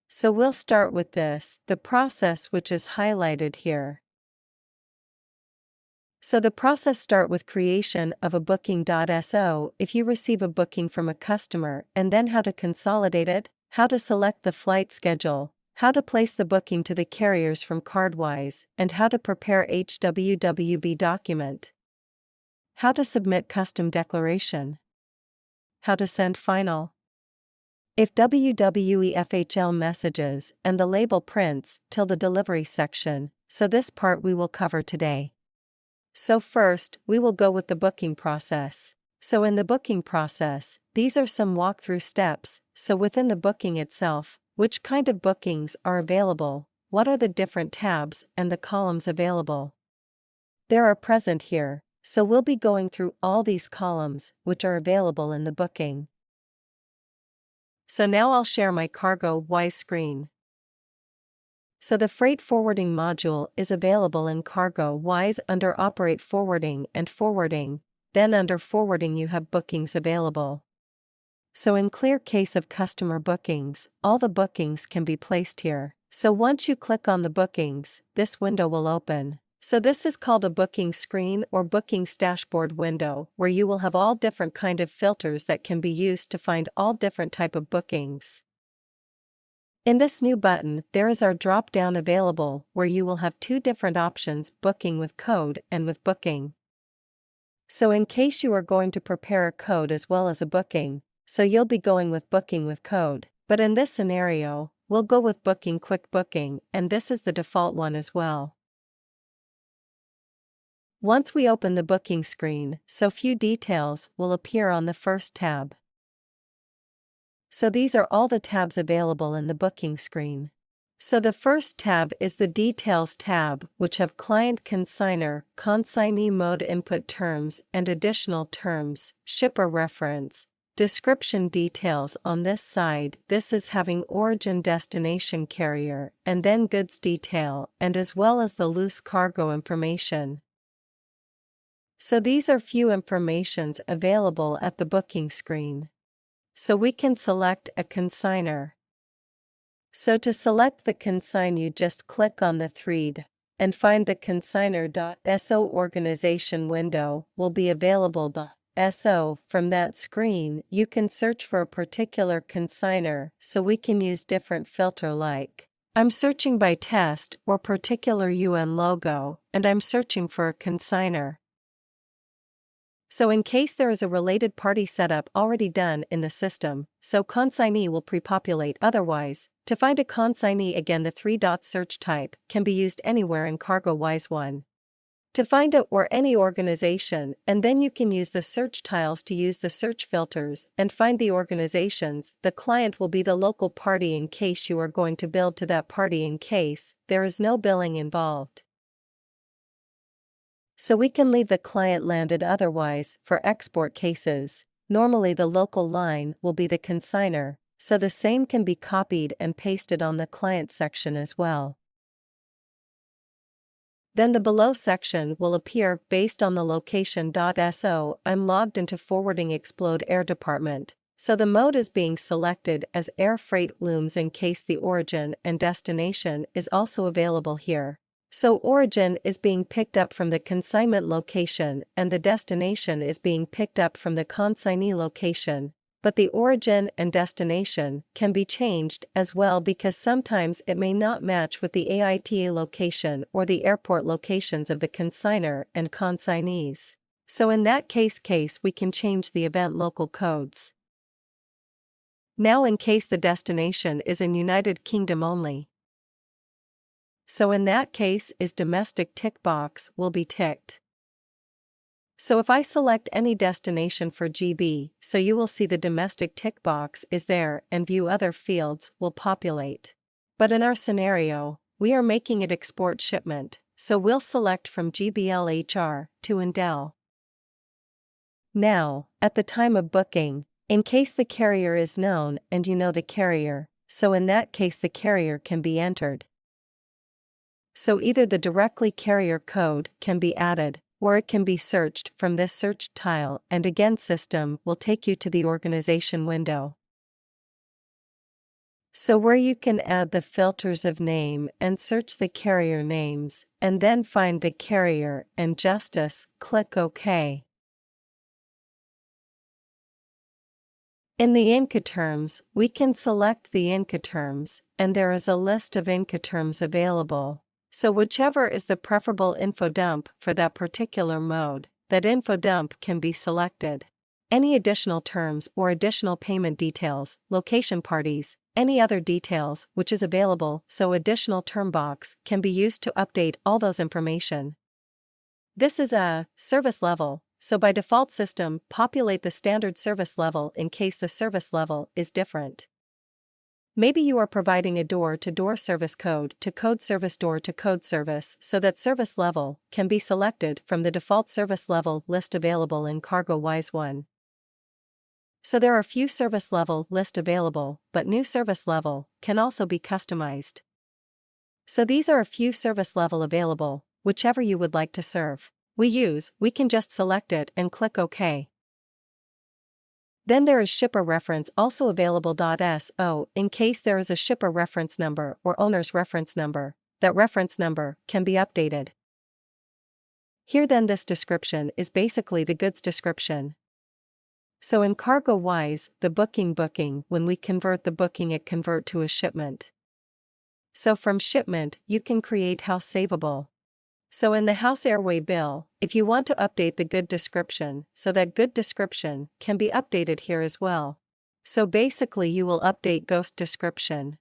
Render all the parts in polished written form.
So we'll start with the process which is highlighted here. So the process start with creation of a booking.so if you receive a booking from a customer, and then how to consolidate it, how to select the flight schedule, how to place the booking to the carriers from CargoWise, and how to prepare HWWB document. How to submit custom declaration. How to send final. If WWEFHL messages and the label prints till the delivery section, so this part we will cover today. So first, we will go with the booking process. So in the booking process, these are some walkthrough steps. So within the booking itself, which kind of bookings are available, what are the different tabs and the columns available? There are present here, so we'll be going through all these columns which are available in the booking. So now I'll share my CargoWise screen. So the freight forwarding module is available in CargoWise under Operate Forwarding and Forwarding, then under Forwarding you have bookings available. So in clear case of customer bookings, all the bookings can be placed here. So once you click on the bookings, this window will open. So this is called a booking screen or bookings dashboard window, where you will have all different kind of filters that can be used to find all different type of bookings. In this new button, there is our drop-down available, where you will have two different options, booking with code and with booking. So in case you are going to prepare a code as well as a booking, so you'll be going with booking with code, but in this scenario, we'll go with booking quick booking, and this is the default one as well. Once we open the booking screen, so few details will appear on the first tab. So these are all the tabs available in the booking screen. So the first tab is the Details tab, which have Client Consignor, Consignee Mode Input Terms and Additional Terms, Shipper Reference, Description Details on this side. This is having Origin Destination Carrier, and then Goods Detail, and as well as the loose cargo information. So these are few informations available at the booking screen. So we can select a consignor. So to select the consign, you just click on the thread and find the consignor.so organization window will be available. So from that screen, you can search for a particular consignor, so we can use different filter like I'm searching by test or particular UN logo, and I'm searching for a consignor. So in case there is a related party setup already done in the system, so consignee will pre-populate. Otherwise, to find a consignee, again the three-dot search type can be used anywhere in CargoWise 1. To find it or any organization, and then you can use the search tiles to use the search filters and find the organizations. The client will be the local party in case you are going to bill to that party in case there is no billing involved. So we can leave the client landed. Otherwise, for export cases, normally the local line will be the consignor, so the same can be copied and pasted on the client section as well. Then the below section will appear based on the location.so. I'm logged into Forwarding Explode Air Department, so the mode is being selected as air freight looms in case the origin and destination is also available here. So origin is being picked up from the consignment location and the destination is being picked up from the consignee location, but the origin and destination can be changed as well because sometimes it may not match with the AITA location or the airport locations of the consignor and consignees. So in that case we can change the event local codes. Now in case the destination is in United Kingdom only, so in that case is domestic tick box will be ticked. So if I select any destination for GB, so you will see the domestic tick box is there and view other fields will populate. But in our scenario, we are making it export shipment, so we'll select from GBLHR to Indel. Now, at the time of booking, in case the carrier is known and you know the carrier, so in that case the carrier can be entered. So either the directly carrier code can be added, or it can be searched from this search tile, and again system will take you to the organization window. So where you can add the filters of name and search the carrier names, and then find the carrier and justice, click OK. In the Incoterms, we can select the Incoterms, and there is a list of Incoterms available. So whichever is the preferable info dump for that particular mode, that info dump can be selected. Any additional terms or additional payment details, location parties, any other details which is available, so additional term box can be used to update all those information. This is a service level, so by default system populate the standard service level in case the service level is different. Maybe you are providing a door-to-door service code to code service door-to-code service so that service level can be selected from the default service level list available in CargoWise 1. So there are few service level list available, but new service level can also be customized. So these are a few service level available, whichever you would like to serve. We can just select it and click OK. Then there is shipper reference also available. So in case there is a shipper reference number or owner's reference number, that reference number can be updated. Here then this description is basically the goods description. So in CargoWise, the booking, when we convert the booking it convert to a shipment. So from shipment you can create house savable. So in the house airway bill, if you want to update the good description, so that good description can be updated here as well. So basically you will update ghost description.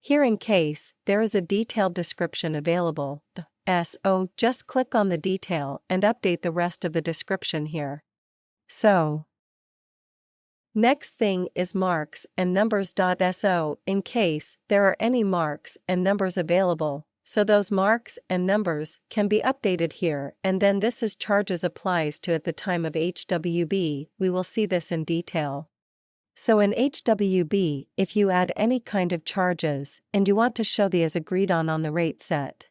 Here in case there is a detailed description available, so just click on the detail and update the rest of the description here. So next thing is marks and numbers. So in case there are any marks and numbers available, so those marks and numbers can be updated here, and then this is charges applies to at the time of HWB, we will see this in detail. So in HWB, if you add any kind of charges, and you want to show the as agreed on the rate set.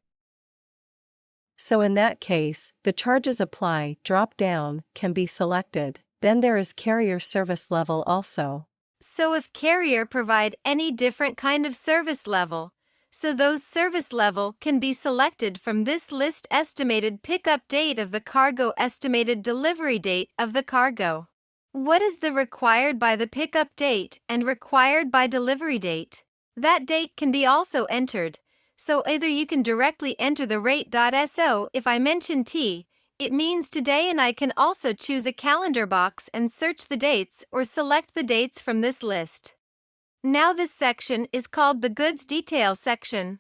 So in that case, the charges apply drop down can be selected, then there is carrier service level also. So if carrier provide any different kind of service level, so those service level can be selected from this list. Estimated pickup date of the cargo, estimated delivery date of the cargo. What is the required by the pickup date and required by delivery date? That date can be also entered, so either you can directly enter the rate. So if I mention T, it means today, and I can also choose a calendar box and search the dates or select the dates from this list. Now this section is called the goods detail section.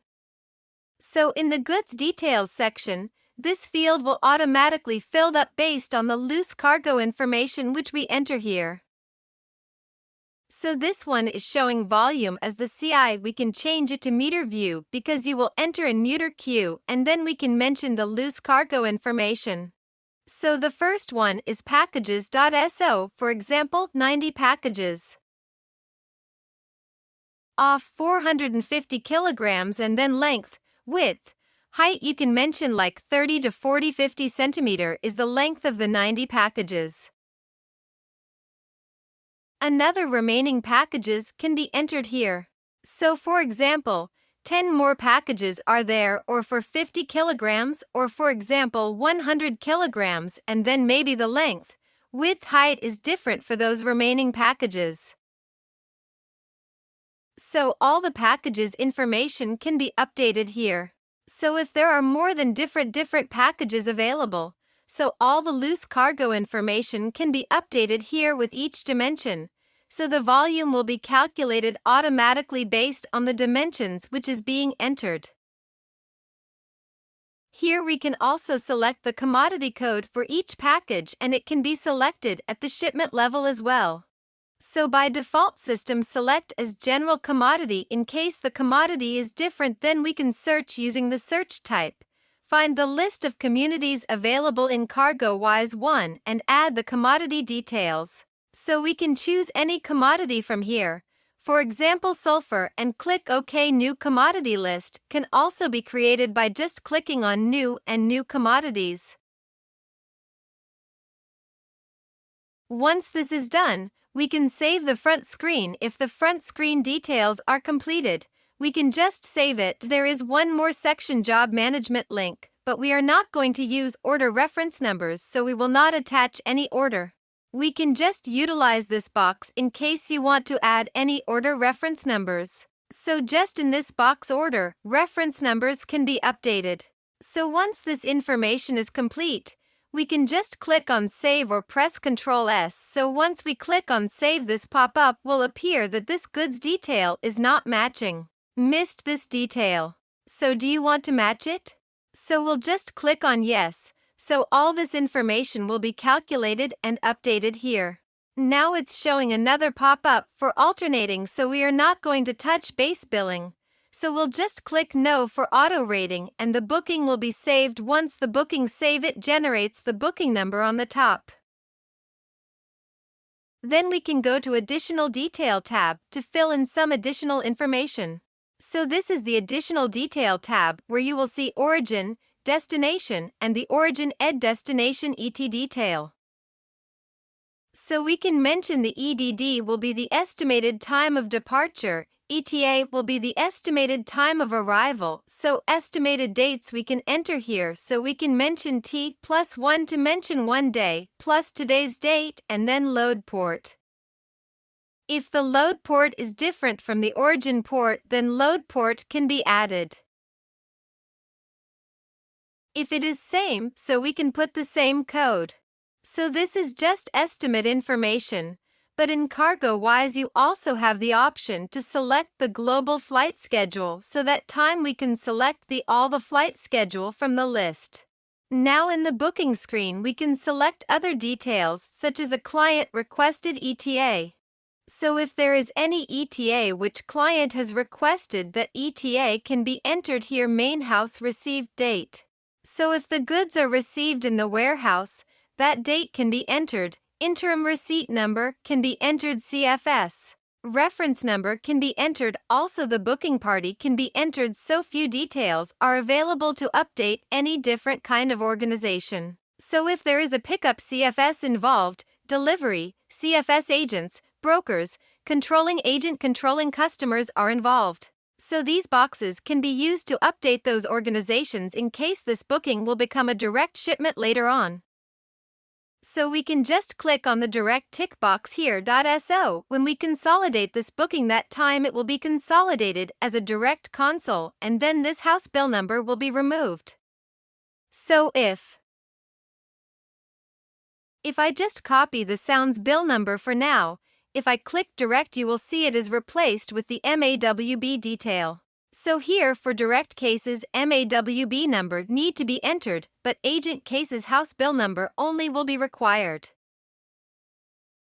So in the goods details section, this field will automatically filled up based on the loose cargo information which we enter here. So this one is showing volume as the CI. We can change it to meter view because you will enter in meter Q, and then we can mention the loose cargo information. So the first one is packages. So for example, 90 packages. Off 450 kilograms, and then length, width, height you can mention like 30 to 40, 50 centimeter is the length of the 90 packages. Another remaining packages can be entered here. So for example, 10 more packages are there, or for 50 kilograms, or for example 100 kilograms, and then maybe the length, width, height is different for those remaining packages. So all the packages information can be updated here. So if there are more than different packages available, so all the loose cargo information can be updated here with each dimension. So the volume will be calculated automatically based on the dimensions which is being entered. Here we can also select the commodity code for each package, and it can be selected at the shipment level as well. So by default system select as general commodity. In case the commodity is different, then we can search using the search type. Find the list of communities available in CargoWise 1 and add the commodity details. So we can choose any commodity from here. For example, sulfur, and click OK. New commodity list can also be created by just clicking on New and New Commodities. Once this is done, We can save the front screen if the front screen details are completed. We can just save it. There is one more section, job management link, but we are not going to use order reference numbers, so we will not attach any order. We can just utilize this box in case you want to add any order reference numbers. So just in this box order, reference numbers can be updated. So once this information is complete, we can just click on Save or press Ctrl S. So once we click on Save, this pop-up will appear that this goods detail is not matching. Missed this detail. So do you want to match it? So we'll just click on Yes. So all this information will be calculated and updated here. Now it's showing another pop-up for alternating, so we are not going to touch base billing. So we'll just click No for auto rating and the booking will be saved. Once the booking save, it generates the booking number on the top. Then we can go to Additional Detail tab to fill in some additional information. So this is the Additional Detail tab where you will see origin, destination, and the origin destination ET detail. So we can mention the EDD will be the estimated time of departure, ETA will be the estimated time of arrival, so estimated dates we can enter here, so we can mention T+1 to mention 1 day, plus today's date, and then load port. If the load port is different from the origin port, then load port can be added. If it is same, so we can put the same code. So this is just estimate information. But in CargoWise you also have the option to select the global flight schedule, so that time we can select all the flight schedule from the list. Now in the booking screen we can select other details such as a client requested ETA. So if there is any ETA which client has requested, that ETA can be entered here, main house received date. So if the goods are received in the warehouse, that date can be entered. Interim receipt number can be entered, CFS. Reference number can be entered, also the booking party can be entered. So few details are available to update any different kind of organization. So if there is a pickup, CFS involved, delivery, CFS agents, brokers, controlling agent, controlling customers are involved. So these boxes can be used to update those organizations in case this booking will become a direct shipment later on. So we can just click on the direct tick box here. .so. When we consolidate this booking, that time it will be consolidated as a direct console, and then this house bill number will be removed. So if I just copy the sounds bill number for now, if I click direct, you will see it is replaced with the MAWB detail. So here for direct cases, MAWB number need to be entered, but agent cases house bill number only will be required.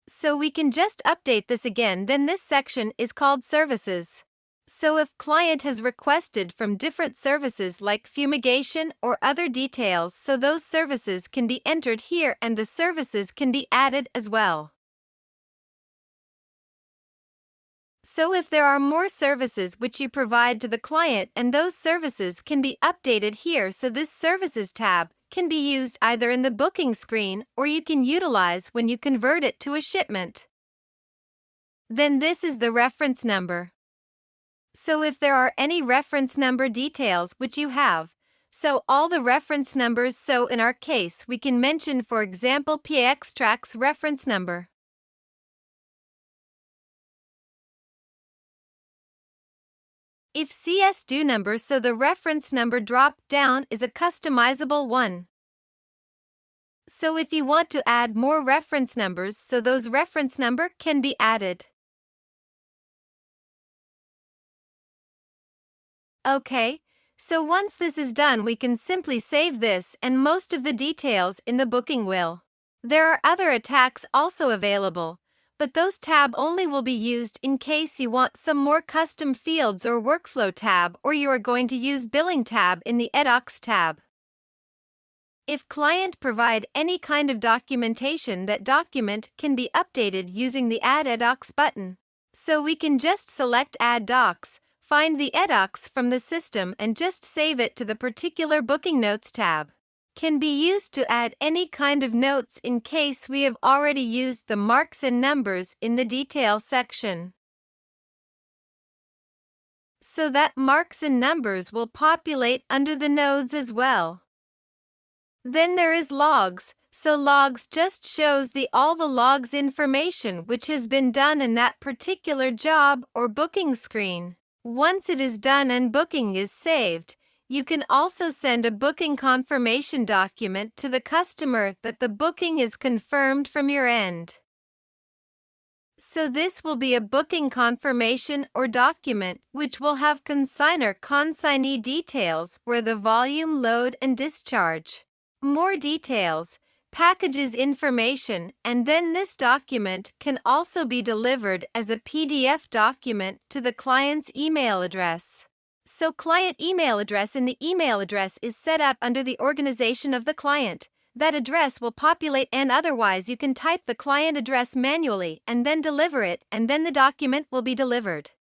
So we can just update this again. Then this section is called services. So if client has requested from different services like fumigation or other details, so those services can be entered here and the services can be added as well. So if there are more services which you provide to the client, and those services can be updated here, so this services tab can be used either in the booking screen or you can utilize when you convert it to a shipment. Then this is the reference number. So if there are any reference number details which you have, so all the reference numbers, so in our case we can mention for example PAX tracks reference number. If CS do number, so the reference number drop down is a customizable one. So if you want to add more reference numbers, so those reference number can be added. Okay, so once this is done we can simply save this and most of the details in the booking will. There are other attacks also available, but those tab only will be used in case you want some more custom fields or workflow tab, or you are going to use billing tab in the edocs tab. If client provide any kind of documentation, that document can be updated using the Add edocs button. So we can just select Add Docs, find the edocs from the system and just save it to the particular booking notes tab. can be used to add any kind of notes in case we have already used the marks and numbers in the detail section. So that marks and numbers will populate under the nodes as well. Then there is logs. So logs just shows all the logs information which has been done in that particular job or booking screen. Once it is done and booking is saved, you can also send a booking confirmation document to the customer that the booking is confirmed from your end. So this will be a booking confirmation or document which will have consignor/consignee details where the volume, load, and discharge. More details, packages information, and then this document can also be delivered as a PDF document to the client's email address. So client email address and the email address is set up under the organization of the client. That address will populate, and otherwise you can type the client address manually and then deliver it, and then the document will be delivered.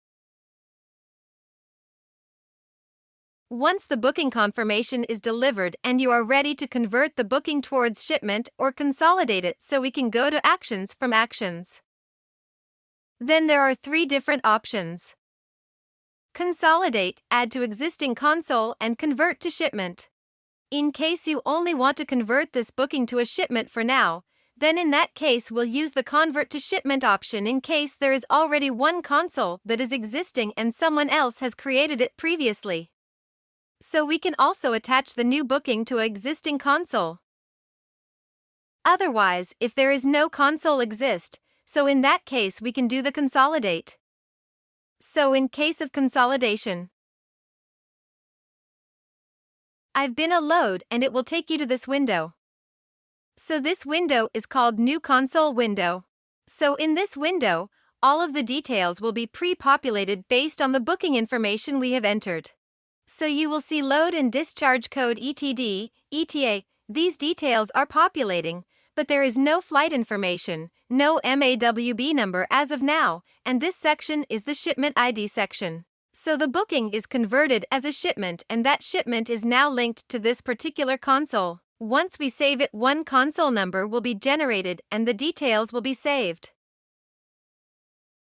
Once the booking confirmation is delivered and you are ready to convert the booking towards shipment or consolidate it, so we can go to actions from actions. Then there are 3 different options. Consolidate, add to existing console, and convert to shipment. In case you only want to convert this booking to a shipment for now, then in that case we'll use the convert to shipment option in case there is already one console that is existing and someone else has created it previously. So we can also attach the new booking to an existing console. Otherwise, if there is no console exist, so in that case we can do the consolidate. So in case of consolidation, I've been a load and it will take you to this window. So this window is called New Console Window. So in this window, all of the details will be pre-populated based on the booking information we have entered. So you will see load and discharge code ETD, ETA. These details are populating, but there is no flight information, no MAWB number as of now, and this section is the shipment ID section. So the booking is converted as a shipment, and that shipment is now linked to this particular console. Once we save it, one console number will be generated and the details will be saved.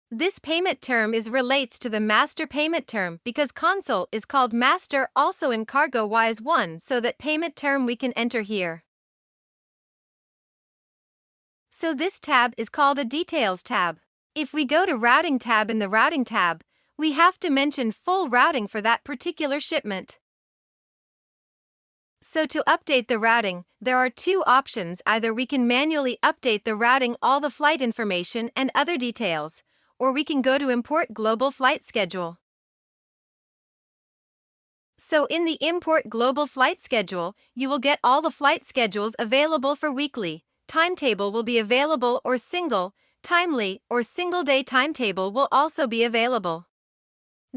This payment term relates to the master payment term because console is called master also in CargoWise 1, so that payment term we can enter here. So this tab is called a details tab. If we go to routing tab, in the routing tab, we have to mention full routing for that particular shipment. So to update the routing, there are 2 options. Either we can manually update the routing, all the flight information and other details, or we can go to import global flight schedule. So in the import global flight schedule, you will get all the flight schedules available for weekly. Timetable will be available, or single, timely, or single day timetable will also be available.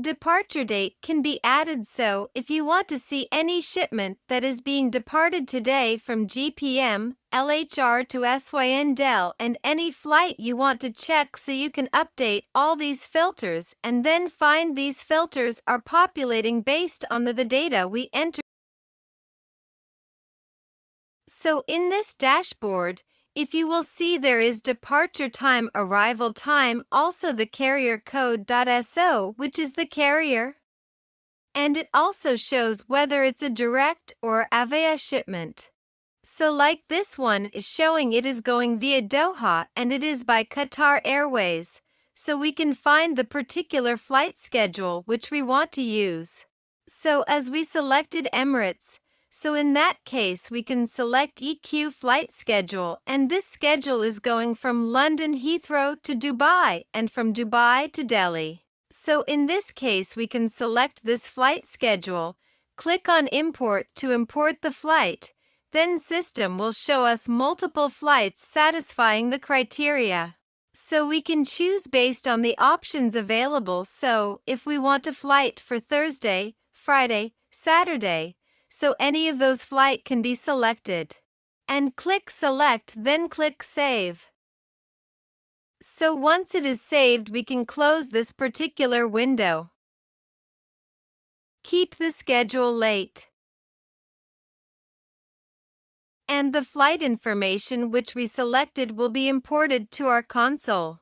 Departure date can be added, so if you want to see any shipment that is being departed today from GPM, LHR to SYN Del, and any flight you want to check, so you can update all these filters and then find these filters are populating based on the data we enter. So in this dashboard, if you will see, there is departure time, arrival time, also the carrier code.so, which is the carrier. And it also shows whether it's a direct or Avia shipment. So like this one is showing it is going via Doha and it is by Qatar Airways. So we can find the particular flight schedule which we want to use. So as we selected Emirates, so in that case we can select EQ flight schedule, and this schedule is going from London Heathrow to Dubai and from Dubai to Delhi. So in this case we can select this flight schedule, click on import to import the flight, then system will show us multiple flights satisfying the criteria. So we can choose based on the options available. So if we want a flight for Thursday, Friday, Saturday, so any of those flight can be selected. And click select, then click save. So once it is saved, we can close this particular window. Keep the schedule late. and the flight information which we selected will be imported to our console.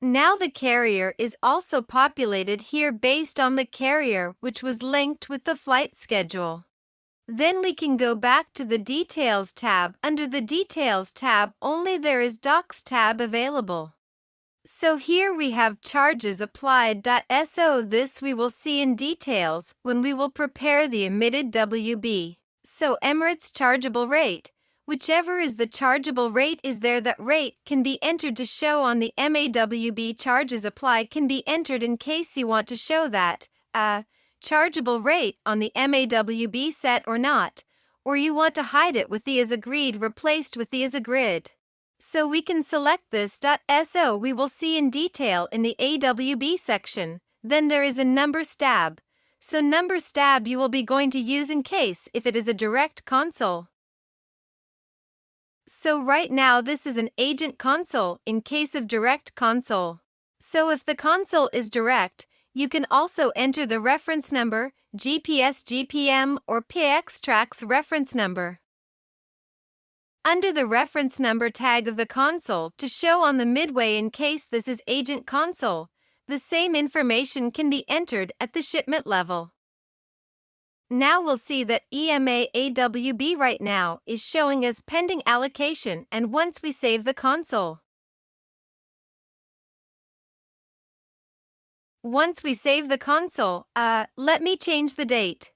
Now the carrier is also populated here based on the carrier which was linked with the flight schedule. Then we can go back to the Details tab. Under the Details tab only there is Docs tab available. So here we have charges applied.so. This we will see in details when we will prepare the emitted WB. So Emirates chargeable rate. Whichever is the chargeable rate is there, that rate can be entered to show on the MAWB. Charges applied can be entered in case you want to show that chargeable rate on the MAWB set or not, or you want to hide it with the as agreed replaced with the as agreed. So we can select this.so. We will see in detail in the AWB section. Then there is a numbers tab. So numbers tab you will be going to use in case if it is a direct console. So right now this is an agent console in case of direct console. So if the console is direct, you can also enter the reference number, GPS GPM or PX tracks reference number under the reference number tag of the console to show on the midway in case this is agent console. The same information can be entered at the shipment level. Now we'll see that EMA AWB right now is showing as pending allocation, and once we save the console. Once we save the console, let me change the date.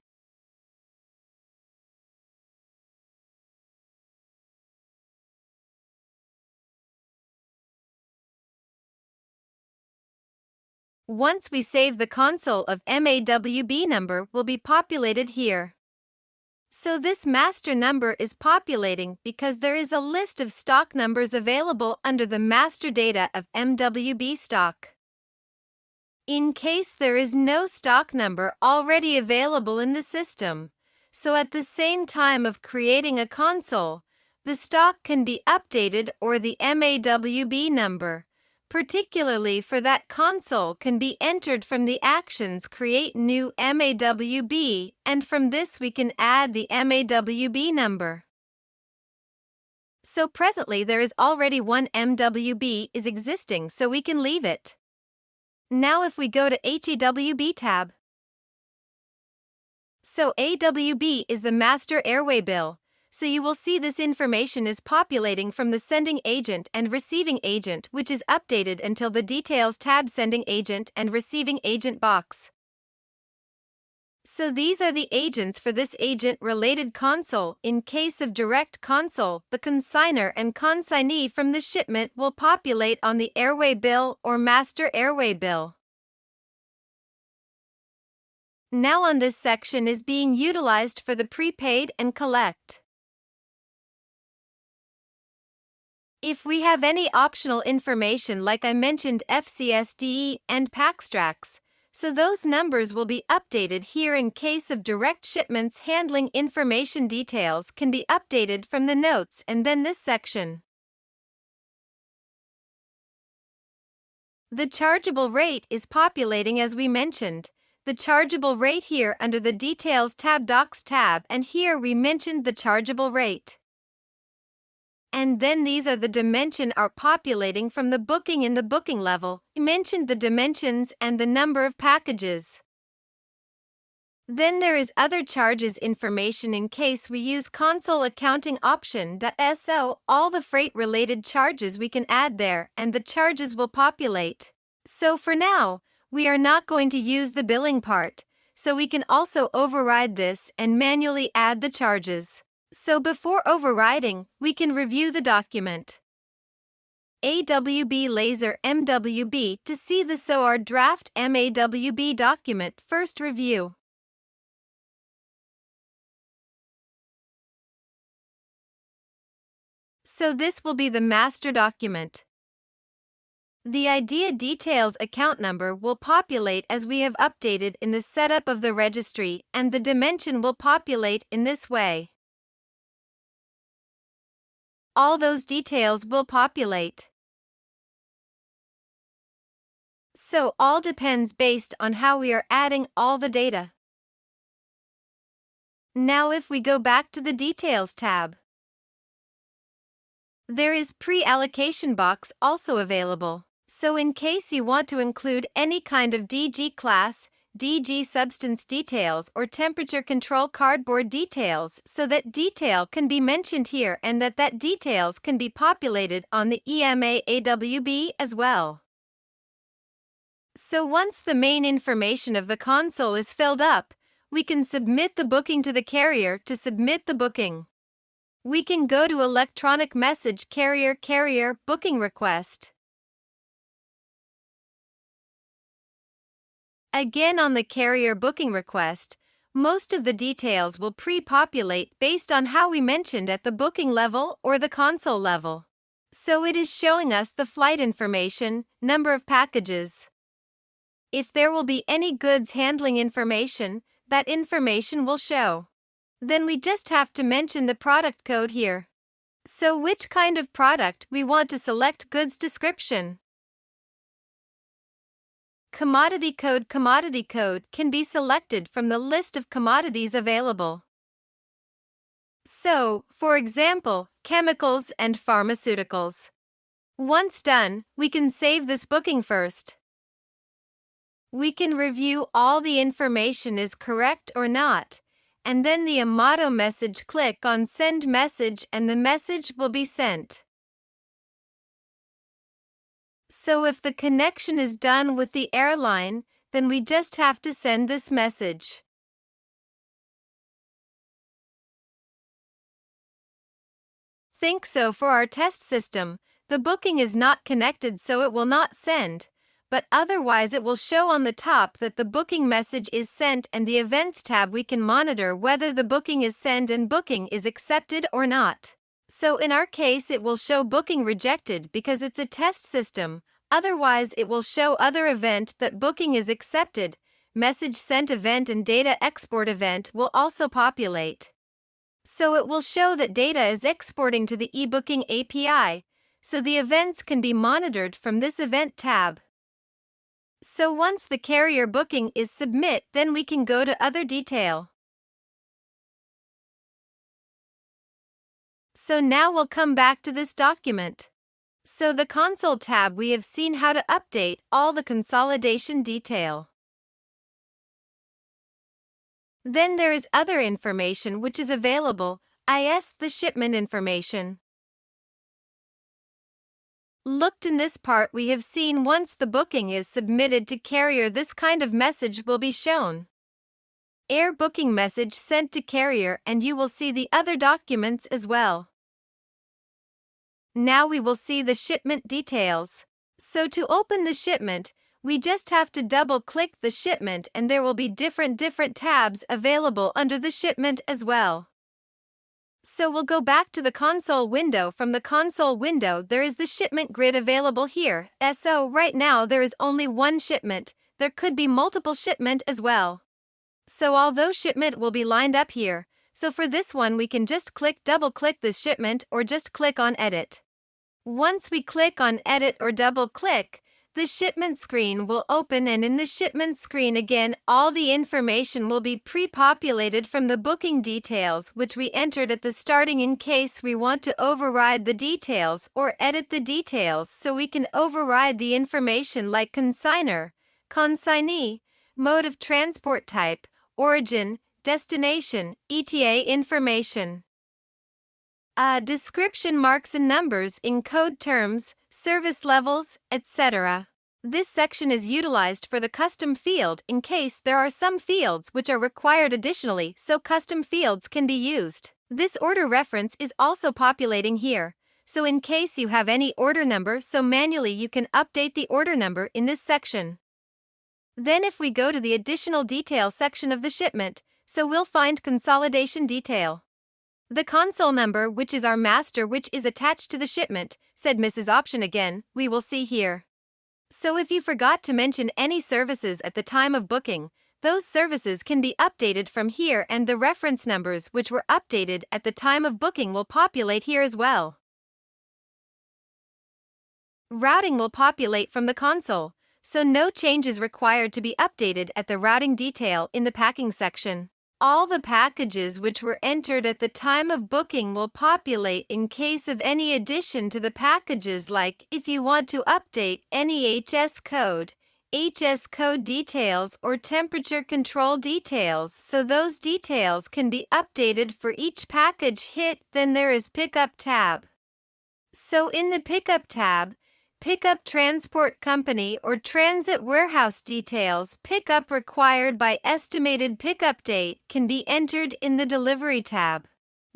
Once we save the console of MAWB number will be populated here. So this master number is populating because there is a list of stock numbers available under the master data of MWB stock. In case there is no stock number already available in the system, so at the same time of creating a console, the stock can be updated or the MAWB number, particularly for that console, can be entered from the actions create new MAWB, and from this we can add the MAWB number. So presently there is already one MWB is existing, so we can leave it. Now if we go to HAWB tab. So AWB is the master airway bill, so you will see this information is populating from the sending agent and receiving agent, which is updated until the Details tab sending agent and receiving agent box. So these are the agents for this agent-related console. In case of direct console, the consignor and consignee from the shipment will populate on the airway bill or master airway bill. Now on this section is being utilized for the prepaid and collect. If we have any optional information like I mentioned FCSDE and PAXTRAX, so those numbers will be updated here. In case of direct shipments, handling information details can be updated from the notes and then this section. The chargeable rate is populating as we mentioned. The chargeable rate here under the Details tab, Docs tab, and here we mentioned the chargeable rate. And then these are the dimension are populating from the booking in the booking level. We mentioned the dimensions and the number of packages. Then there is other charges information in case we use console accounting option.so. All the freight related charges we can add there and the charges will populate. So for now, we are not going to use the billing part, so we can also override this and manually add the charges. So before overriding, we can review the document. AWB Laser MWB to see the SOAR draft MAWB document. First review. So this will be the master document. The idea details account number will populate as we have updated in the setup of the registry, and the dimension will populate in this way. All those details will populate. So all depends based on how we are adding all the data. Now if we go back to the Details tab. There is pre-allocation box also available. So in case you want to include any kind of DG class, DG substance details or temperature control cardboard details, so that detail can be mentioned here and that details can be populated on the EMA AWB as well. So once the main information of the console is filled up, we can submit the booking to the carrier to submit the booking. We can go to electronic message carrier booking request. Again, on the carrier booking request, most of the details will pre-populate based on how we mentioned at the booking level or the console level. So it is showing us the flight information, number of packages. If there will be any goods handling information, that information will show. Then we just have to mention the product code here. So which kind of product we want to select goods description. Commodity code can be selected from the list of commodities available. So, for example, chemicals and pharmaceuticals. Once done, we can save this booking first. We can review all the information is correct or not, and then the Amato message, click on Send Message and the message will be sent. So if the connection is done with the airline, then we just have to send this message. Think so for our test system, the booking is not connected, so it will not send, but otherwise it will show on the top that the booking message is sent, and the Events tab we can monitor whether the booking is sent and booking is accepted or not. So in our case it will show booking rejected because it's a test system, otherwise it will show other event that booking is accepted, message sent event, and data export event will also populate. So it will show that data is exporting to the eBooking API, so the events can be monitored from this Event tab. So once the carrier booking is submit, then we can go to other detail. So now we'll come back to this document. So the console tab, we have seen how to update all the consolidation detail. Then there is other information which is available, i.e. the shipment information. Looked in this part, we have seen once the booking is submitted to carrier, this kind of message will be shown. Air booking message sent to carrier, and you will see the other documents as well. Now we will see the shipment details. So to open the shipment, we just have to double-click the shipment and there will be different tabs available under the shipment as well. So we'll go back to the console window. From the console window, there is the shipment grid available here. So right now there is only one shipment. There could be multiple shipment as well. So although shipment will be lined up here, so for this one we can just double-click this shipment or just click on Edit. Once we click on Edit or double-click, the shipment screen will open, and in the shipment screen again all the information will be pre-populated from the booking details which we entered at the starting. In case we want to override the details or edit the details, so we can override the information like consignor, consignee, mode of transport type, origin, destination, ETA information. Description, marks and numbers, encode terms, service levels, etc. This section is utilized for the custom field in case there are some fields which are required additionally, so custom fields can be used. This order reference is also populating here, so in case you have any order number, so manually you can update the order number in this section. Then if we go to the additional detail section of the shipment, so we'll find consolidation detail. The console number, which is our master, which is attached to the shipment, said Mrs. Option again, we will see here. So if you forgot to mention any services at the time of booking, those services can be updated from here, and the reference numbers which were updated at the time of booking will populate here as well. Routing will populate from the console, so no change is required to be updated at the routing detail in the packing section. All the packages which were entered at the time of booking will populate in case of any addition to the packages, like if you want to update any HS code details or temperature control details, so those details can be updated for each package hit. Then there is Pickup tab. So in the Pickup tab, Pickup Transport Company or Transit Warehouse details pickup required by estimated pickup date can be entered in the Delivery tab.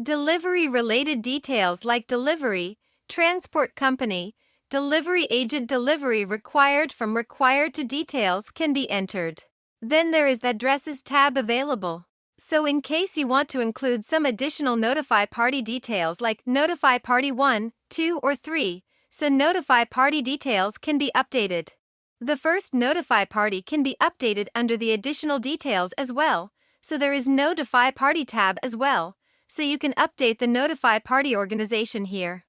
Delivery-related details like delivery, transport company, delivery agent, delivery required from required to details can be entered. Then there is the Addresses tab available. So in case you want to include some additional notify party details like notify party 1, 2, or 3, so notify party details can be updated. The first notify party can be updated under the additional details as well, so there is notify party tab as well, so you can update the notify party organization here.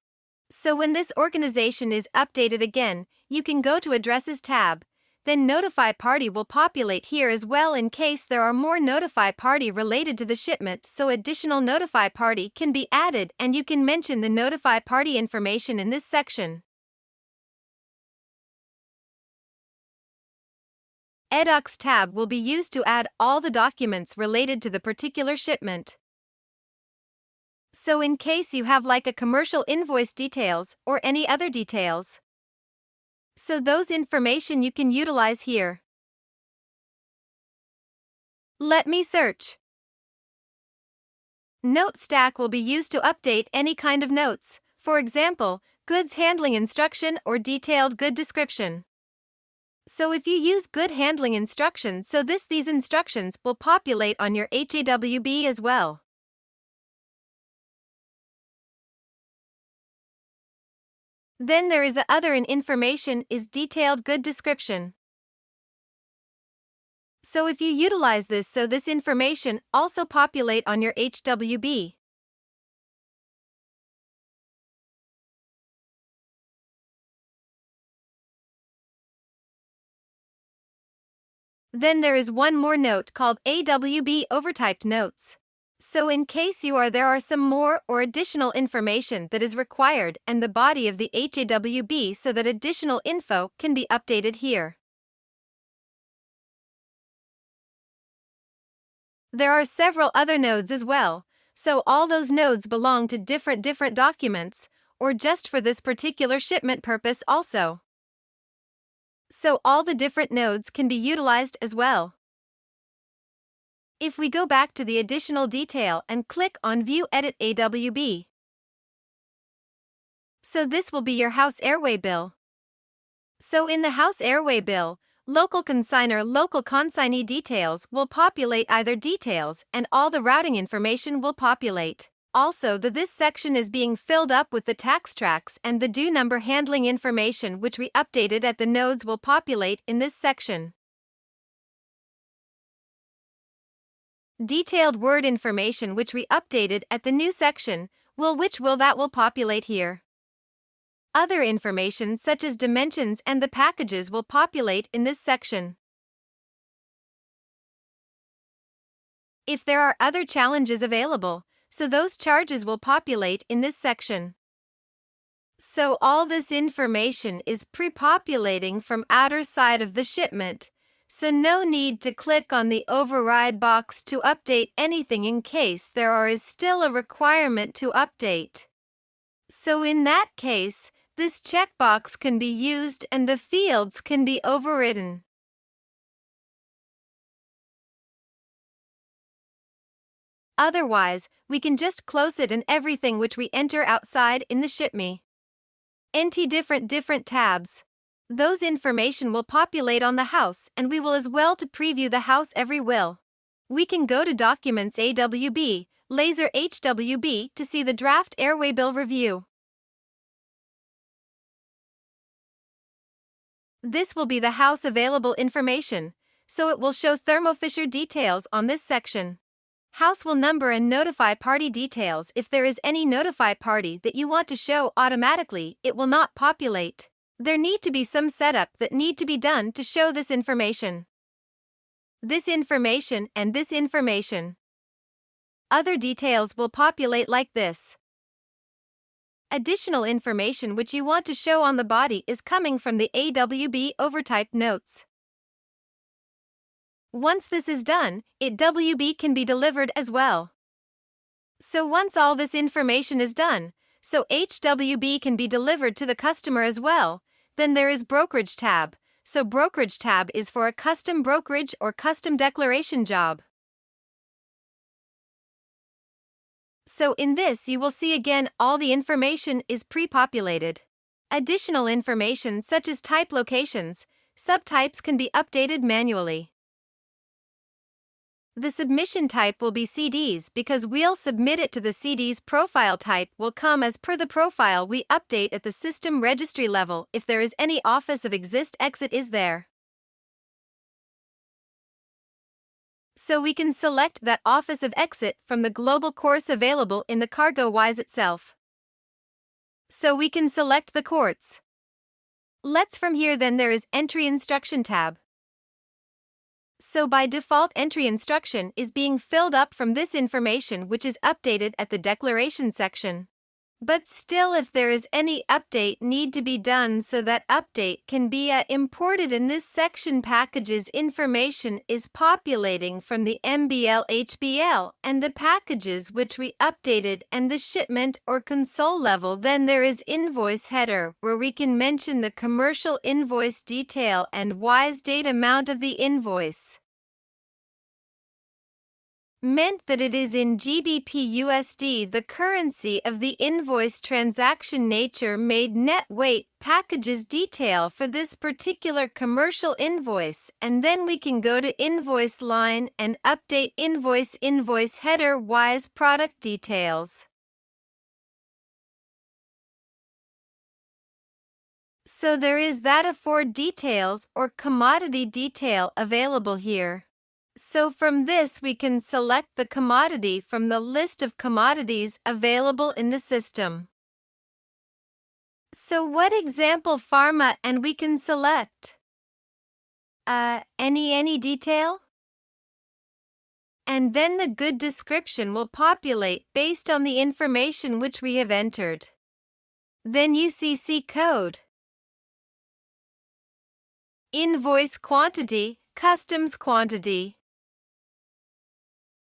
So when this organization is updated again, you can go to Addresses tab, then notify party will populate here as well in case there are more notify party related to the shipment, so additional notify party can be added and you can mention the notify party information in this section. eDocs tab will be used to add all the documents related to the particular shipment. So in case you have like a commercial invoice details or any other details, so those information you can utilize here. Let me search. Note stack will be used to update any kind of notes, for example, goods handling instruction or detailed good description. So if you use good handling instructions, so these instructions will populate on your HAWB as well. Then there is a other in information is detailed good description. So if you utilize this, so this information also populate on your HWB. Then there is one more note called AWB overtyped notes. So in case there are some more or additional information that is required and the body of the HAWB, so that additional info can be updated here. There are several other nodes as well, so all those nodes belong to different documents, or just for this particular shipment purpose also. So all the different nodes can be utilized as well. If we go back to the additional detail and click on View Edit AWB, so this will be your house airway bill. So in the house airway bill, local consignor, local consignee details will populate either details and all the routing information will populate. Also, this section is being filled up with the tax tracks and the due number handling information which we updated at the nodes will populate in this section. Detailed word information which we updated at the new section will populate here. Other information such as dimensions and the packages will populate in this section. If there are other challenges available, so those charges will populate in this section. So all this information is pre-populating from outer side of the shipment, so no need to click on the override box to update anything in case there is still a requirement to update. So in that case, this checkbox can be used and the fields can be overridden. Otherwise, we can just close it and everything which we enter outside in the ShipMe. NT different tabs. Those information will populate on the house and we will as well to preview the house every will. We can go to Documents AWB, Laser HWB to see the draft airway bill review. This will be the house available information, so it will show Thermo Fisher details on this section. House will number and notify party details. If there is any notify party that you want to show automatically, it will not populate. There need to be some setup that need to be done to show this information. This information and this information. other details will populate like this. Additional information which you want to show on the body is coming from the AWB overtyped notes. Once this is done, WB can be delivered as well. So once all this information is done, so HWB can be delivered to the customer as well, then there is brokerage tab. So brokerage tab is for a custom brokerage or custom declaration job. So in this you will see again all the information is pre-populated. Additional information such as type locations, subtypes can be updated manually. The submission type will be CDs because we'll submit it to the CD's profile type will come as per the profile we update at the system registry level if there is any office of exit is there. So we can select that office of exit from the global course available in the CargoWise itself. So we can select the courts. Let's from here then there is entry instruction tab. So by default entry instruction is being filled up from this information which is updated at the declaration section. But still if there is any update need to be done so that update can be imported in this section packages information is populating from the MBL HBL and the packages which we updated and the shipment or console level then there is invoice header where we can mention the commercial invoice detail and wise date amount of the invoice. Meant that it is in GBP USD the currency of the invoice transaction nature made net weight packages detail for this particular commercial invoice and then we can go to invoice line and update invoice header wise product details. So there is that afford details or commodity detail available here. So from this we can select the commodity from the list of commodities available in the system. So what example pharma and we can select? Any detail? And then the good description will populate based on the information which we have entered. Then UCC code. Invoice quantity, customs quantity.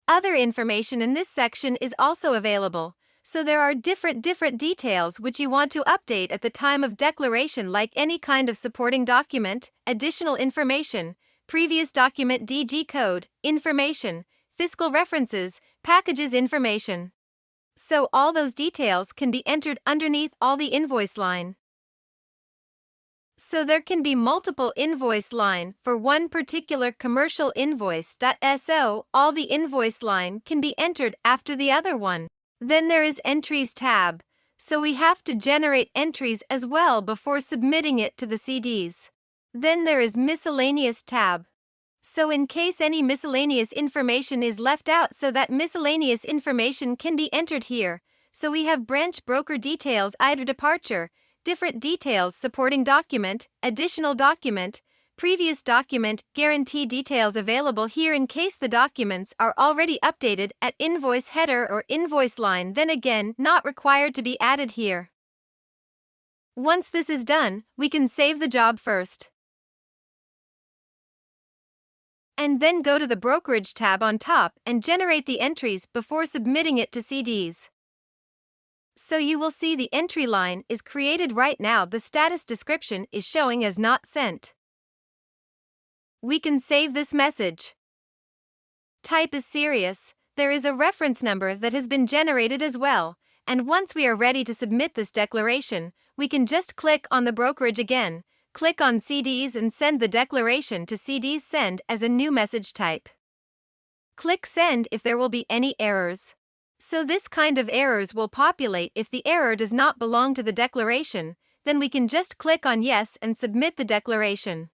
Other information in this section is also available, so there are different details which you want to update at the time of declaration like any kind of supporting document, additional information, previous document DG code, information, fiscal references, packages information. So all those details can be entered underneath all the invoice line. So there can be multiple invoice line for one particular commercial invoice.so, all the invoice line can be entered after the other one. Then there is entries tab, so we have to generate entries as well before submitting it to the CDs. Then there is miscellaneous tab. So in case any miscellaneous information is left out so that miscellaneous information can be entered here. So we have branch broker details either departure, different details supporting document, additional document, previous document, guarantee details available here in case the documents are already updated at invoice header or invoice line then again not required to be added here. Once this is done, we can save the job first. And then go to the brokerage tab on top and generate the entries before submitting it to CDs. So you will see the entry line is created right now. The status description is showing as not sent. We can save this message. Type is serious. There is a reference number that has been generated as well. And once we are ready to submit this declaration, we can just click on the brokerage again, click on CDs and send the declaration to CDs send as a new message type. Click send if there will be any errors. So this kind of errors will populate if the error does not belong to the declaration, then we can just click on yes and submit the declaration.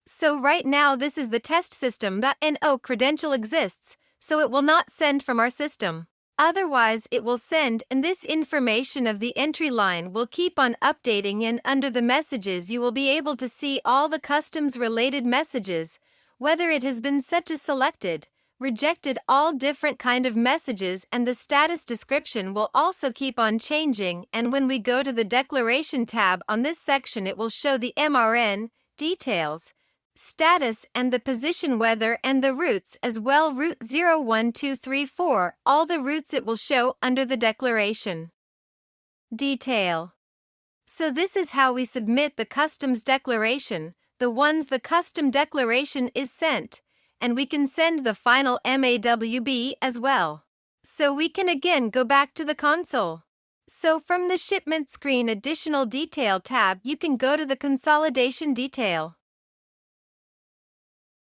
So right now this is the test system.no credential exists, so it will not send from our system. Otherwise it will send and this information of the entry line will keep on updating and under the messages you will be able to see all the customs related messages, whether it has been such as selected, rejected all different kind of messages, and the status description will also keep on changing. And when we go to the declaration tab on this section, it will show the MRN, details, status, and the position, weather, and the routes as well. Route 0, 1, 2, 3, 4, all the routes it will show under the declaration detail. So this is how we submit the customs declaration, the ones the custom declaration is sent, and we can send the final MAWB as well. So we can again go back to the console. So from the shipment screen additional detail tab, you can go to the consolidation detail.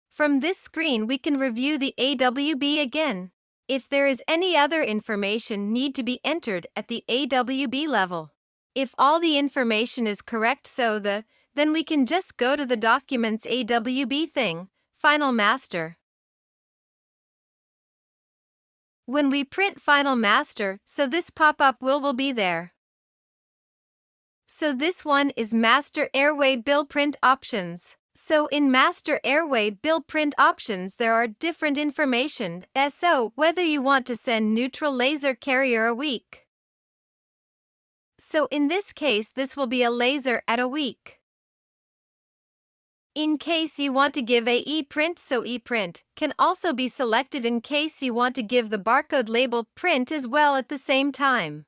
From this screen we can review the AWB again. If there is any other information need to be entered at the AWB level. If all the information is correct, then we can just go to the documents AWB thing, Final Master. When we print Final Master, so this pop-up will be there. So this one is Master Airway Bill Print Options. So in Master Airway Bill Print Options there are different information, so whether you want to send neutral laser carrier a week. So in this case this will be a laser at a week. In case you want to give a e-print, so e-print can also be selected in case you want to give the barcode label print as well at the same time.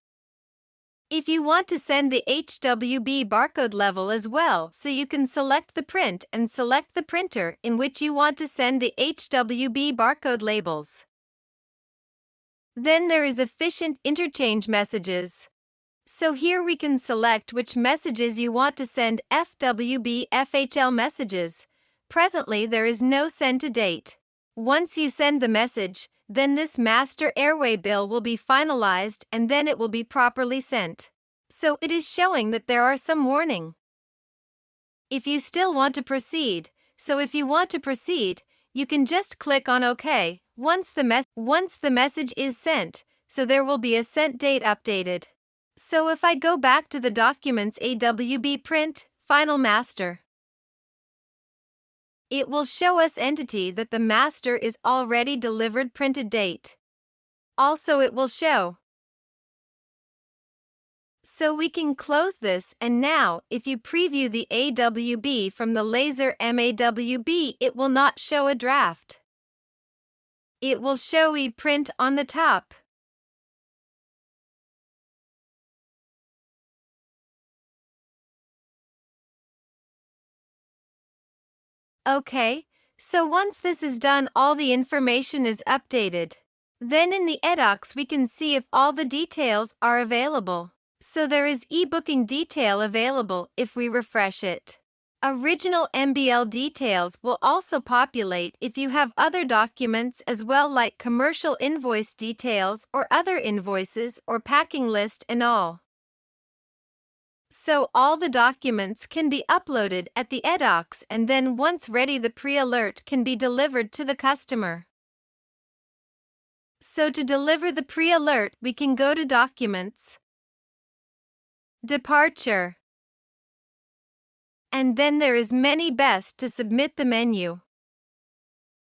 If you want to send the HWB barcode level as well, so you can select the print and select the printer in which you want to send the HWB barcode labels. Then there is efficient interchange messages. So here we can select which messages you want to send. FWB FHL messages. Presently there is no send to date. Once you send the message, then this master airway bill will be finalized and then it will be properly sent. So it is showing that there are some warning. If you still want to proceed, you can just click on OK once the message is sent, so there will be a sent date updated. So if I go back to the documents AWB print, Final Master, it will show us entity that the master is already delivered printed date. Also it will show. So we can close this, and now if you preview the AWB from the laser MAWB, it will not show a draft. It will show e-print on the top. Okay, so once this is done, all the information is updated. Then in the eDocs we can see if all the details are available. So there is e-booking detail available if we refresh it. Original MBL details will also populate if you have other documents as well, like commercial invoice details or other invoices or packing list and all. So all the documents can be uploaded at the eDocs, and then once ready the pre-alert can be delivered to the customer. So to deliver the pre-alert we can go to Documents, Departure, and then there is many best to submit the menu.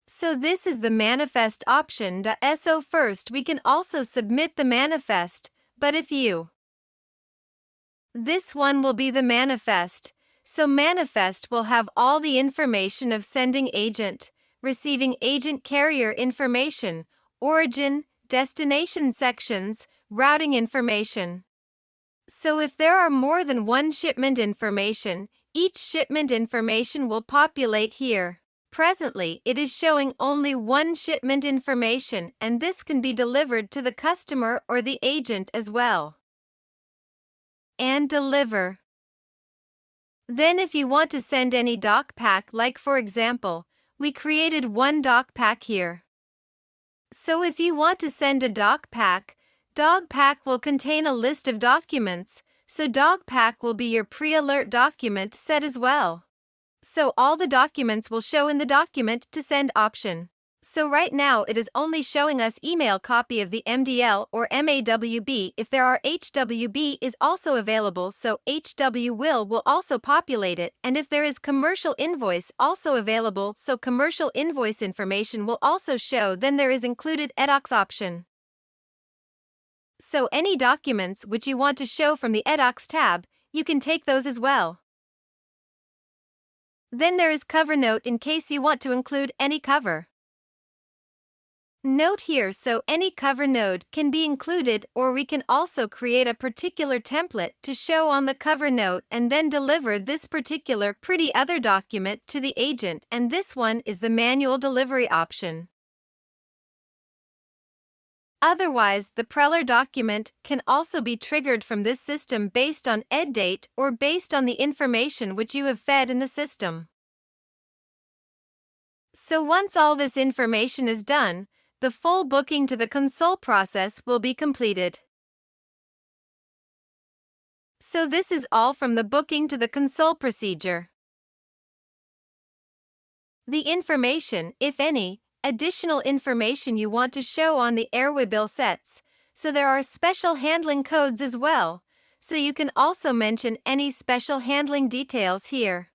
So this is the manifest option. So first we can also submit the manifest, but if you this one will be the manifest. So manifest will have all the information of sending agent, receiving agent carrier information, origin, destination sections, routing information. So if there are more than one shipment information, each shipment information will populate here. Presently, it is showing only one shipment information, and this can be delivered to the customer or the agent as well. And deliver. Then if you want to send any doc pack, like for example, we created one doc pack here. So if you want to send a doc pack will contain a list of documents, so doc pack will be your pre-alert document set as well. So all the documents will show in the document to send option. So right now it is only showing us email copy of the MDL or MAWB. If there are HWB is also available, so HW will also populate it, and if there is commercial invoice also available, so commercial invoice information will also show, then there is included edocs option. So any documents which you want to show from the edocs tab, you can take those as well. Then there is cover note in case you want to include any cover. Note here, so any cover node can be included, or we can also create a particular template to show on the cover note and then deliver this particular pretty other document to the agent, and this one is the manual delivery option. Otherwise, the Preller document can also be triggered from this system based on ed date or based on the information which you have fed in the system. So once all this information is done, the full booking to the console process will be completed. So this is all from the booking to the console procedure. The information, if any, additional information you want to show on the airway bill sets, so there are special handling codes as well, so you can also mention any special handling details here.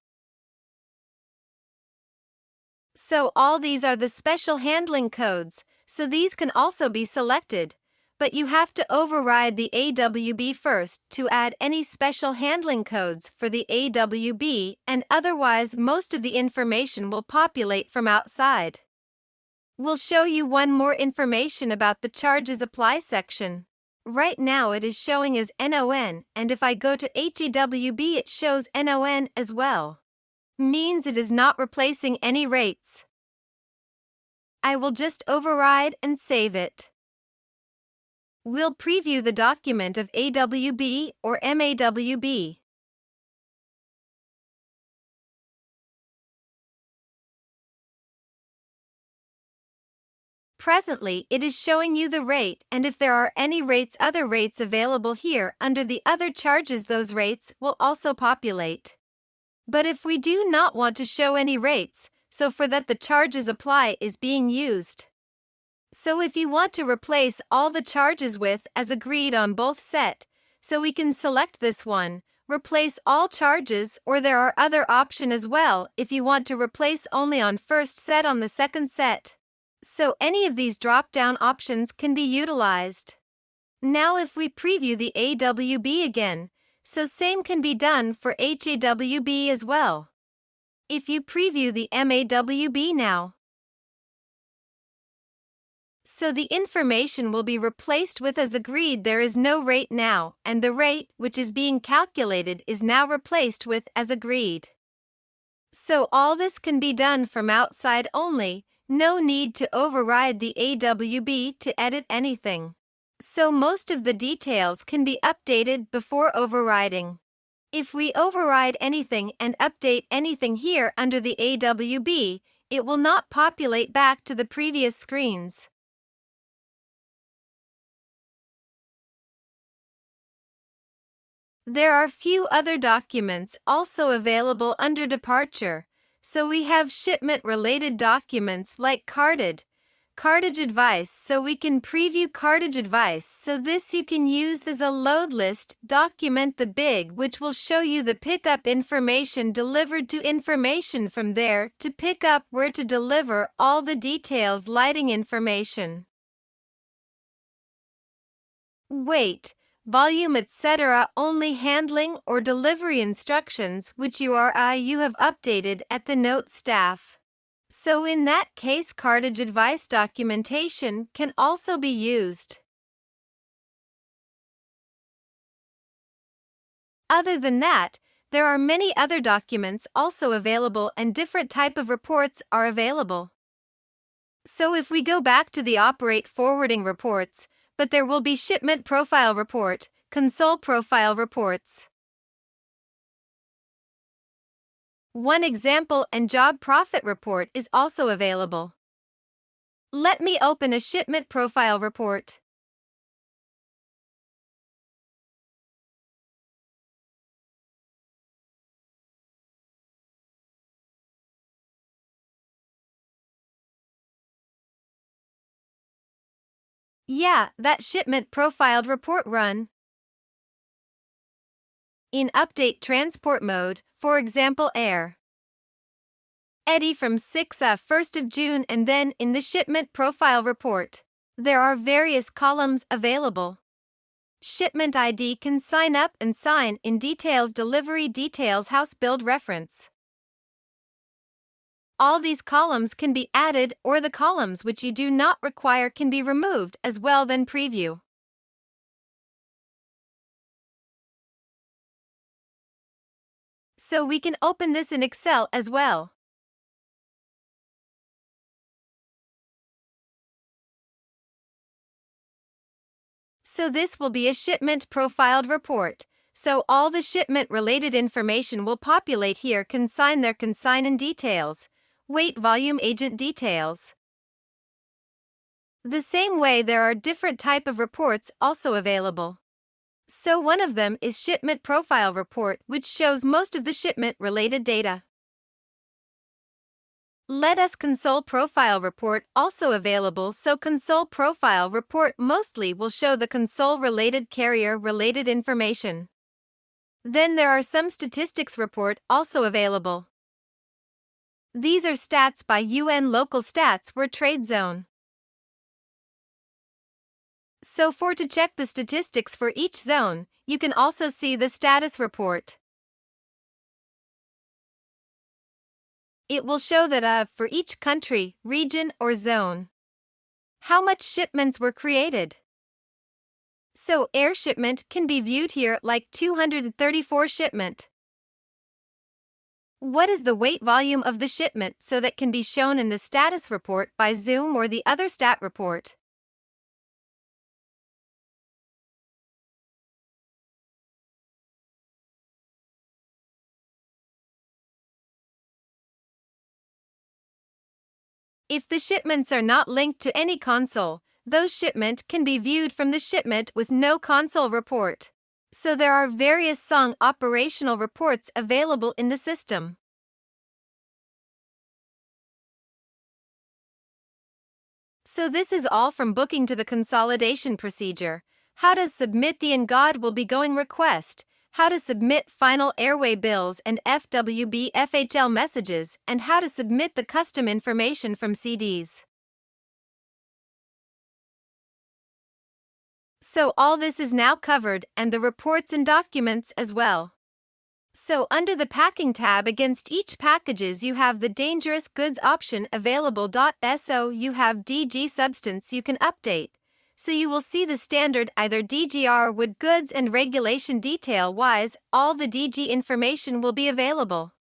So all these are the special handling codes, so these can also be selected, but you have to override the AWB first to add any special handling codes for the AWB, and otherwise most of the information will populate from outside. We'll show you one more information about the charges apply section. Right now it is showing as NON, and if I go to HEWB it shows NON as well. Means it is not replacing any rates. I will just override and save it. We'll preview the document of AWB or MAWB. Presently, it is showing you the rate, and if there are any other rates available here under the other charges, those rates will also populate. But if we do not want to show any rates, so for that the charges apply is being used. So if you want to replace all the charges with as agreed on both set, so we can select this one, replace all charges, or there are other option as well if you want to replace only on first set on the second set. So any of these drop-down options can be utilized. Now if we preview the AWB again, so same can be done for HAWB as well. If you preview the MAWB now, so the information will be replaced with as agreed there is no rate now, and the rate which is being calculated is now replaced with as agreed. So all this can be done from outside only, no need to override the AWB to edit anything. So most of the details can be updated before overriding. If we override anything and update anything here under the AWB, it will not populate back to the previous screens. There are few other documents also available under departure, so we have shipment-related documents like cartage advice, so we can preview cartage advice, so this you can use as a load list document, the big, which will show you the pickup information delivered to information from there to pick up where to deliver all the details lighting information. Weight, volume, etc. only handling or delivery instructions which you have updated at the note staff. So in that case cartage advice documentation can also be used. Other than that, there are many other documents also available and different type of reports are available. So if we go back to the operate forwarding reports, but there will be shipment profile report, console profile reports. One example and job profit report is also available. Let me open a shipment profile report. Yeah, that shipment profiled report run. In update transport mode, for example air. Eddie from 1st of June, and then in the shipment profile report. There are various columns available. Shipment ID can sign up and sign in details delivery details house build reference. All these columns can be added, or the columns which you do not require can be removed as well, then preview. So we can open this in Excel as well. So this will be a shipment profiled report. So all the shipment related information will populate here: consign their consignment details, weight volume agent details. The same way there are different type of reports also available. So one of them is shipment profile report, which shows most of the shipment related data. Let us console profile report also available. So console profile report mostly will show the console related carrier related information. Then there are some statistics report also available. These are stats by UN local stats where trade zone. So to check the statistics for each zone, you can also see the status report. It will show that for each country, region or zone, how much shipments were created. So air shipment can be viewed here like 234 shipment. What is the weight volume of the shipment, so that can be shown in the status report by Zoom or the other stat report. If the shipments are not linked to any console, those shipment can be viewed from the shipment with no console report. So there are various song operational reports available in the system. So this is all from booking to the consolidation procedure. How to submit the God will be going request, how to submit final airway bills and FWB FHL messages, and how to submit the custom information from CDs. So all this is now covered, and the reports and documents as well. So under the packing tab against each packages you have the dangerous goods option available. So you have DG substance you can update. So you will see the standard either DGR wood goods and regulation detail wise, all the DG information will be available.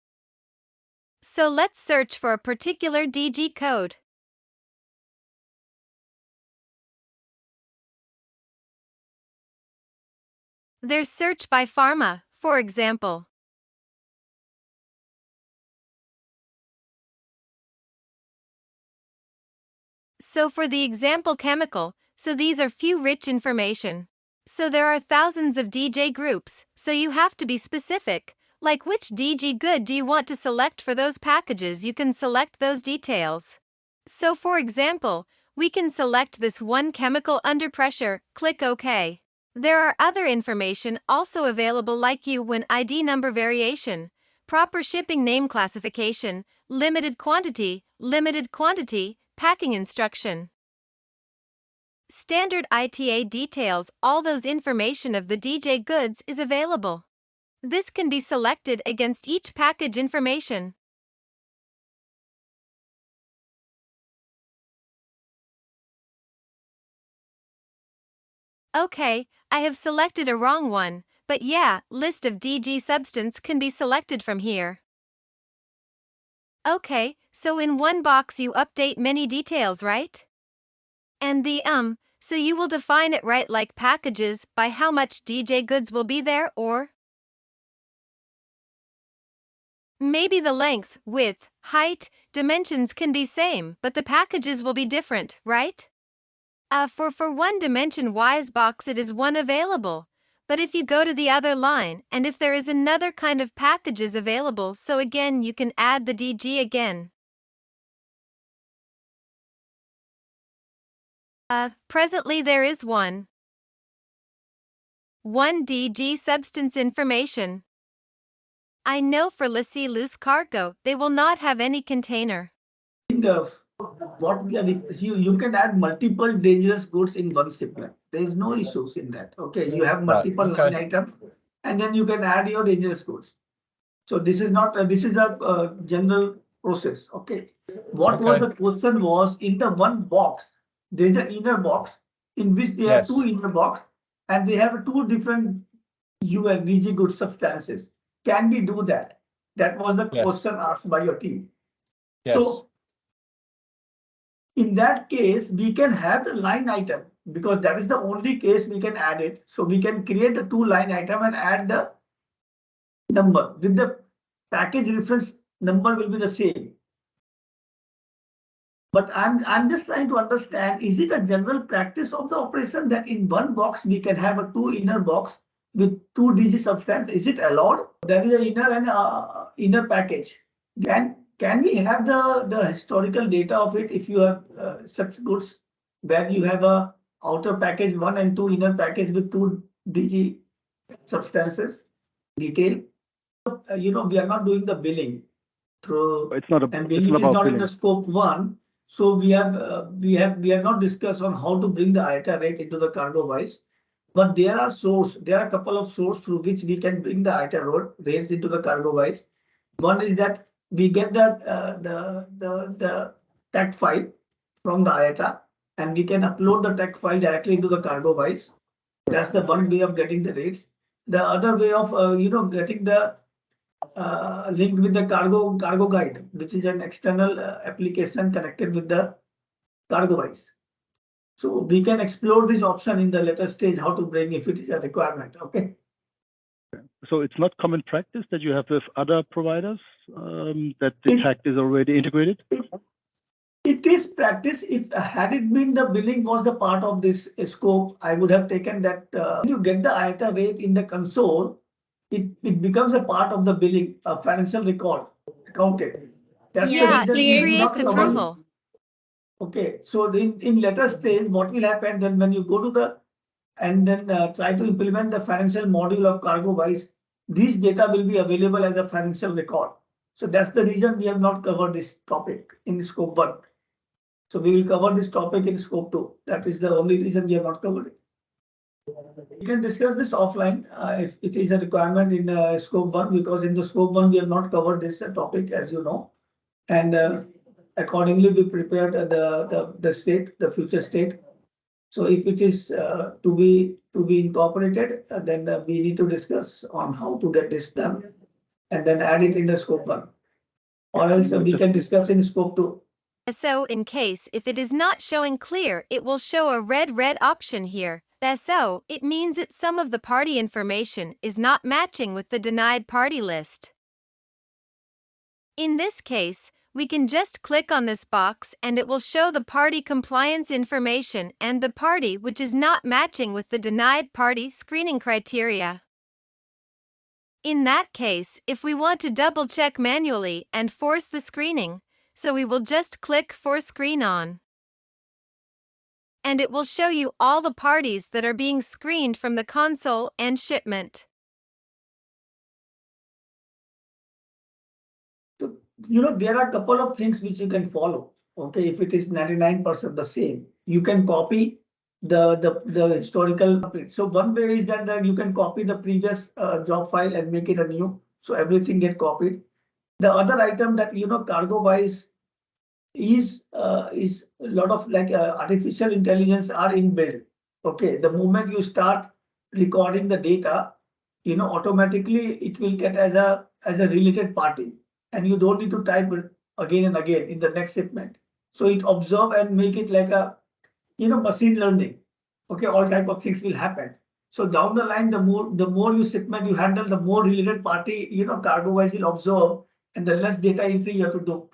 So let's search for a particular DG code. There's search by pharma, for example. So for the example chemical, so these are few rich information. So there are thousands of DJ groups, so you have to be specific, like which DG good do you want to select for those packages. You can select those details. So for example, we can select this one chemical under pressure, click OK. There are other information also available like UN ID number variation, proper shipping name classification, limited quantity, packing instruction. Standard ITA details, all those information of the DJ goods is available. This can be selected against each package information. Okay, I have selected a wrong one, but yeah, list of DG substance can be selected from here. Okay, so in one box you update many details, right? And so you will define it right, like packages by how much DJ goods will be there, or maybe the length, width, height, dimensions can be same, but the packages will be different, right? For one dimension wise box it is one available. But if you go to the other line, and if there is another kind of packages available, so again you can add the DG again. Presently there is one. 1 DG substance information. I know for laissez loose cargo, they will not have any container. What we are, you can add multiple dangerous goods in one shipment. There is no issues in that. Okay, you have multiple line items, and then you can add your dangerous goods. So this is not this is a general process. Okay, what was the question was in the one box there is an inner box in which there are two inner box and they have two different DG good substances. Can we do that? That was the question asked by your team. So in that case, we can have the line item because that is the only case we can add it. So we can create the two line item and add the number with the package reference number will be the same. But I'm just trying to understand, is it a general practice of the operation that in one box we can have a two inner box with two DG substance? Is it allowed? That is an inner and inner package. Can we have the historical data of it if you have such goods where you have a outer package 1 and 2 inner package with 2 DG substances detail? We are not doing the billing through and billing is not in the scope 1. So we have not discussed on how to bring the IATA rate into the CargoWise. But there are a couple of sources through which we can bring the IATA rates into the CargoWise. One is that we get the tag file from the IATA and we can upload the tag file directly into the CargoWise. That's the one way of getting the rates. The other way of getting the link with the cargo guide, which is an external application connected with the CargoWise. So we can explore this option in the later stage how to bring if it is a requirement. Okay. So it's not common practice that you have with other providers that the tag is already integrated? It is practice. If had it been the billing was the part of this scope, I would have taken that. When you get the IATA rate in the console, it becomes a part of the billing, a financial record accounted. That's it creates approval. Okay, so in later stage, what will happen then when you go to the and then try to implement the financial module of CargoWise, these data will be available as a financial record. So that's the reason we have not covered this topic in scope 1. So we will cover this topic in scope 2. That is the only reason we have not covered it. We can discuss this offline if it is a requirement in scope 1, because in the scope 1 we have not covered this topic, as you know, and accordingly we prepared the future state. So if it is to be incorporated, then we need to discuss on how to get this done and then add it in the scope 1, or else we can discuss in scope 2. So in case if it is not showing clear, it will show a red option here. So it means that some of the party information is not matching with the denied party list. In this case, we can just click on this box and it will show the party compliance information and the party which is not matching with the denied party screening criteria. In that case, if we want to double check manually and force the screening, so we will just click Force Screen On. And it will show you all the parties that are being screened from the console and shipment. So, there are a couple of things which you can follow. Okay, if it is 99% the same, you can copy the historical. So one way is that you can copy the previous job file and make it a new. So everything get copied. The other item that CargoWise is a lot of artificial intelligence are inbuilt. Okay, the moment you start recording the data, automatically it will get as a related party, and you don't need to type it again and again in the next shipment. So it observe and make it like a machine learning. Okay, all type of things will happen. So down the line, the more you shipment you handle, the more related party CargoWise will observe, and the less data entry you have to do.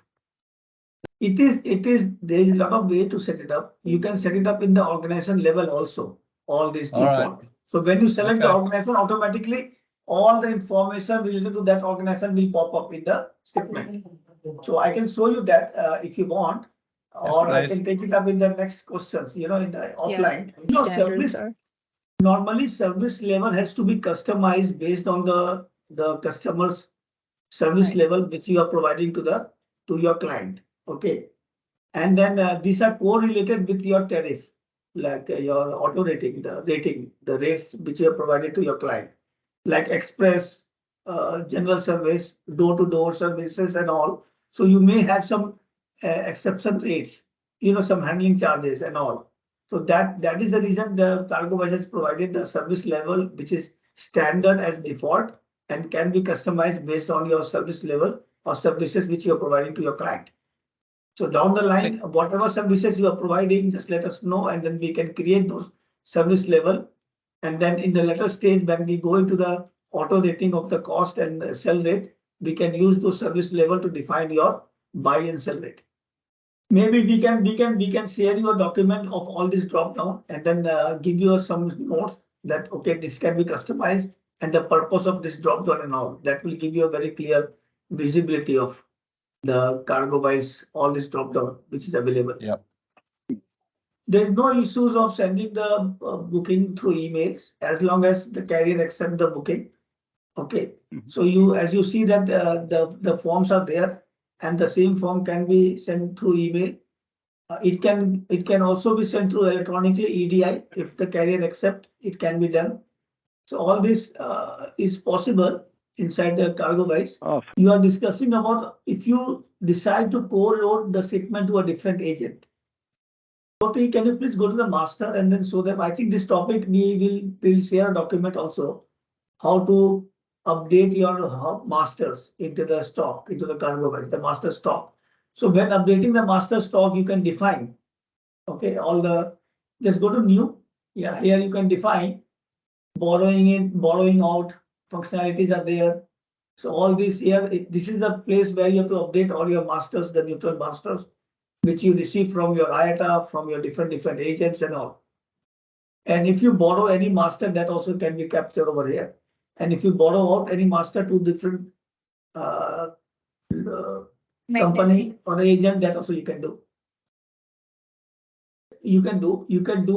There is a lot of way to set it up. You can set it up in the organization level also, all these default. Right. So when you select the organization, automatically all the information related to that organization will pop up in the shipment. So I can show you that if you want. or I can take it up in the next questions, in the offline. Standards are. Normally service level has to be customized based on the customer's service level which you are providing to your client. Okay. And then these are correlated with your tariff, like your auto rating, the rates which you have provided to your client, like express, general service, door-to-door services and all. So you may have some exception rates, some handling charges and all. So that is the reason the CargoWise has provided the service level which is standard as default and can be customized based on your service level or services which you are providing to your client. So down the line, whatever services you are providing, just let us know, and then we can create those service level. And then in the later stage, when we go into the auto rating of the cost and sell rate, we can use those service level to define your buy and sell rate. Maybe we can share your document of all this drop down and then give you some notes that, okay, this can be customized and the purpose of this drop down and all. That will give you a very clear visibility of the CargoWise, all this drop down which is available. Yeah. There's no issues of sending the booking through emails as long as the carrier accepts the booking. Okay. So as you see that the forms are there and the same form can be sent through email. It can also be sent through electronically EDI. If the carrier accepts, it can be done. So all this is possible inside the CargoWise. You are discussing about if you decide to co-load the shipment to a different agent. Okay, can you please go to the master and then show them? I think this topic we will share a document also, how to update your masters into the stock, into the CargoWise, the master stock. So when updating the master stock, you can define, okay, just go to new. Yeah, here you can define borrowing in, borrowing out functionalities are there. So all this here, this is the place where you have to update all your masters, the neutral masters, which you receive from your IATA, from your different agents and all. And if you borrow any master, that also can be captured over here. And if you borrow out any master to different company or agent, that also you can do. You can do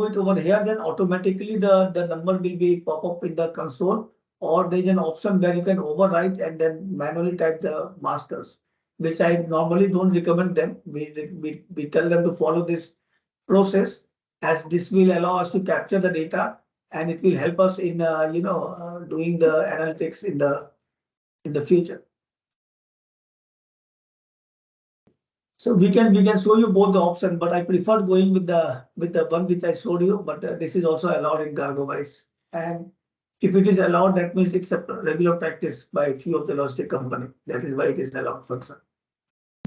it over here, then automatically the number will be pop up in the console, or there's an option where you can overwrite and then manually type the masters, which I normally don't recommend them. We tell them to follow this process, as this will allow us to capture the data and it will help us in doing the analytics in the future. So we can show you both the option, but I prefer going with the one which I showed you. But this is also allowed in CargoWise, and if it is allowed, that means it's a regular practice by a few of the logistic company. That is why it is an allowed function.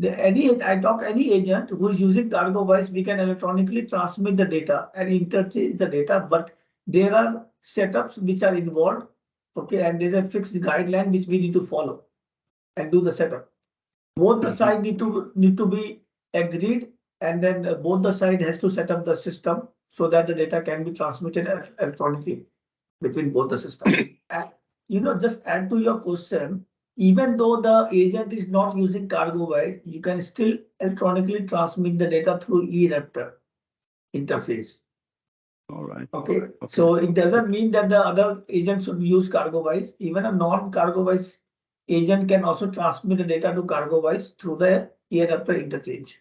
Any agent who is using CargoWise, we can electronically transmit the data and interchange the data, but there are setups which are involved. Okay, and there's a fixed guideline which we need to follow and do the setup. Both the side need to be agreed, and then both the side has to set up the system so that the data can be transmitted electronically between both the systems. Just add to your question, even though the agent is not using CargoWise, you can still electronically transmit the data through eRaptor interface. All right. Okay. So it doesn't mean that the other agent should use CargoWise. Even a non-CargoWise agent can also transmit the data to CargoWise through the eRaptor interchange.